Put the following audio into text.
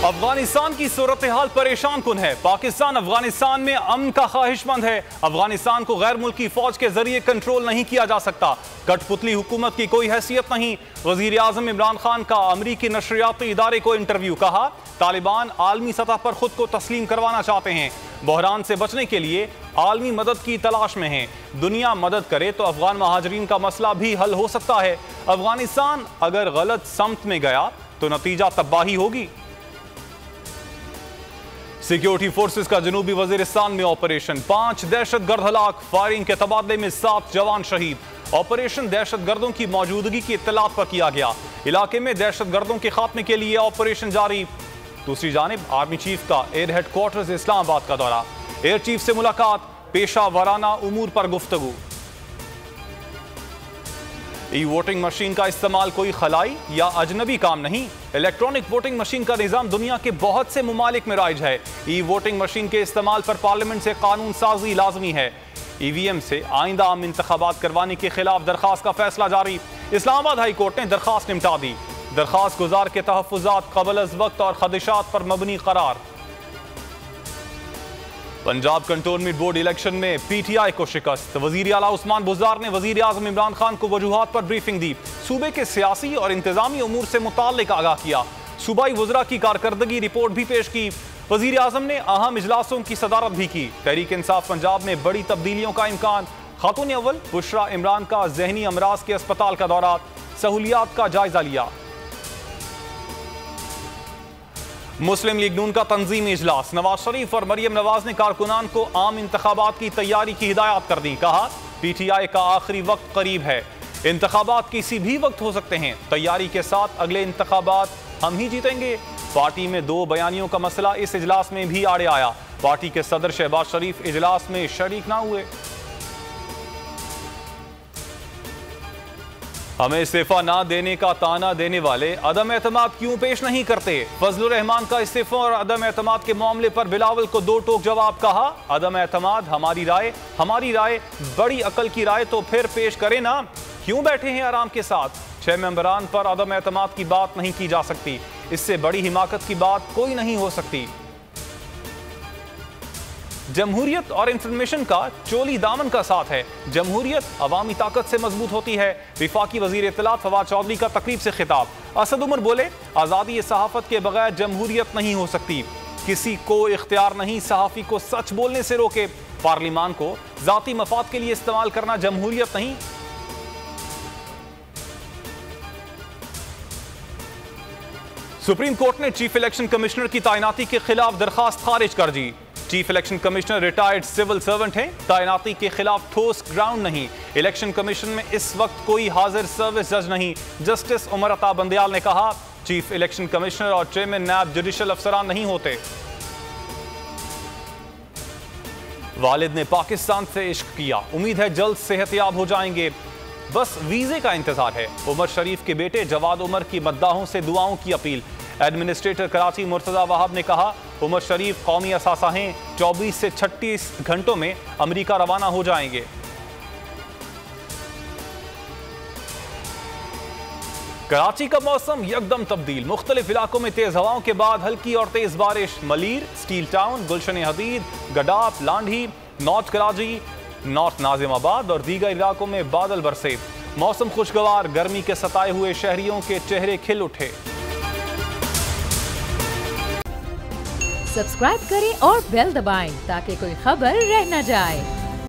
अफगानिस्तान की सूरत हाल परेशान कुन है। पाकिस्तान अफगानिस्तान में अमन का ख्वाहिशमंद है। अफगानिस्तान को गैर मुल्की फौज के जरिए कंट्रोल नहीं किया जा सकता। कठपुतली हुकूमत की कोई हैसियत नहीं। वजीर आजम इमरान खान का अमरीकी नशरियाती इदारे को इंटरव्यू। कहा तालिबान आलमी सतह पर खुद को तस्लीम करवाना चाहते हैं। बहरान से बचने के लिए आलमी मदद की तलाश में हैं। दुनिया मदद करे तो अफगान महाजरीन का मसला भी हल हो सकता है। अफगानिस्तान अगर गलत समत में गया तो नतीजा तबाही होगी। सिक्योरिटी फोर्सेस का जनूबी वजीरिस्तान में ऑपरेशन, 5 दहशतगर्द हलाक, फायरिंग के तबादले में 7 जवान शहीद। ऑपरेशन दहशतगर्दों की मौजूदगी की इत्तलात पर किया गया। इलाके में दहशतगर्दों के खात्मे के लिए ऑपरेशन जारी। दूसरी जानिब आर्मी चीफ का एयर हेडक्वार्टर्स इस्लामाबाद का दौरा, एयर चीफ से मुलाकात, पेशा वाराना उमूर पर गुफ्तगू। ई वोटिंग मशीन का इस्तेमाल कोई खलाई या अजनबी काम नहीं। इलेक्ट्रॉनिक वोटिंग मशीन का निज़ाम दुनिया के बहुत से मुमालिक में राइज है। ई वोटिंग मशीन के इस्तेमाल पर पार्लियामेंट से कानून साजी लाजमी है। EVM से आइंदा आम इंतखाबात करवाने के खिलाफ दरखास्त का फैसला जारी। इस्लामाबाद हाई कोर्ट ने दरखास्त निपटा दी। दरखास्त गुजार के तहफ़्फ़ुज़ात क़ब्ल अज़ वक्त और खदशात पर मबनी करार। पंजाब कंटोनमेंट बोर्ड इलेक्शन में PTI को शिकस्त। वजीर आला उस्मान बुज़दार ने वजीर आज़म इमरान खान को वजूहात पर ब्रीफिंग दी। सूबे के सियासी और इंतजामी उमूर से मुताल्लिक आगाह किया। सूबाई वज़रा की कारकर्दगी रिपोर्ट भी पेश की। वजीर आज़म ने अहम इजलासों की सदारत भी की। तहरीक इंसाफ पंजाब में बड़ी तब्दीलियों का इम्कान। खातून अव्वल बुशरा इमरान का जहनी अमराज के अस्पताल का दौरा, सहूलियात का जायजा लिया। मुस्लिम लीग नून का तंजीमी इजलास, नवाज शरीफ और मरियम नवाज ने कारकुनान को आम इंतखाबात की तैयारी की हिदायत कर दी। कहा PTI का आखिरी वक्त करीब है। इंतखाबात किसी भी वक्त हो सकते हैं। तैयारी के साथ अगले इंतखाबात हम ही जीतेंगे। पार्टी में 2 बयानियों का मसला इस इजलास में भी आड़े आया। पार्टी के सदर शहबाज शरीफ इजलास में शरीक ना हुए। हमें इस्तीफा ना देने का ताना देने वाले अदम एतमाद क्यों पेश नहीं करते। फजलुर रहमान का इस्तीफा और अदम एतमाद के मामले पर बिलावल को 2 टोक जवाब। कहा अदम एतमाद हमारी राय बड़ी अकल की राय तो फिर पेश करें ना, क्यों बैठे हैं आराम के साथ। 6 मेंबरान पर अदम एतमाद की बात नहीं की जा सकती। इससे बड़ी हिमाकत की बात कोई नहीं हो सकती। जमहूरियत और इंफॉर्मेशन का चोली दामन का साथ है। जमहूरियत अवामी ताकत से मजबूत होती है। विफाकी वजीर इत्तलात फवाद चौधरी का तकरीब से खिताब। असद उमर बोले आज़ादी सहाफत के बगैर जमहूरियत नहीं हो सकती। किसी को इख्तियार नहीं सहाफ़ी को सच बोलने से रोके। पार्लिमान को जाती मफाद के लिए इस्तेमाल करना जमहूरियत नहीं। सुप्रीम कोर्ट ने चीफ इलेक्शन कमिश्नर की तैनाती के खिलाफ दरखास्त खारिज कर दी। Chief election commissioner retired civil servant हैं। तैनाती के खिलाफ ठोस ग्राउंड नहीं। इलेक्शन कमीशन में इस वक्त कोई हाजिर सर्विस जज नहीं। जस्टिस उमर अता बंदयाल ने कहा चीफ इलेक्शन कमिश्नर और चेयरमैन नैब जुडिशल अफसरान नहीं होते। वालिद ने पाकिस्तान से इश्क किया, उम्मीद है जल्द सेहतयाब हो जाएंगे, बस वीजे का इंतजार है। उमर शरीफ के बेटे जवाद उमर की मद्दाहों से दुआओं की अपील। एडमिनिस्ट्रेटर कराची मुर्तजा वहाब ने कहा उमर शरीफ कौमी असासा हैं, 24 से 36 घंटों में अमेरिका रवाना हो जाएंगे। कराची का मौसम यकदम तब्दील, मुख्तलिफ इलाकों में तेज हवाओं के बाद हल्की और तेज बारिश। मलीर, स्टील टाउन, गुलशन हदीद, गडाप, लांढी, नॉर्थ कराची, नॉर्थ नाजिमाबाद और दीगर इलाकों में बादल बरसे। मौसम खुशगवार, गर्मी के सताए हुए शहरियों के चेहरे खिल उठे। सब्सक्राइब करें और बेल दबाएं ताकि कोई खबर रह न जाए।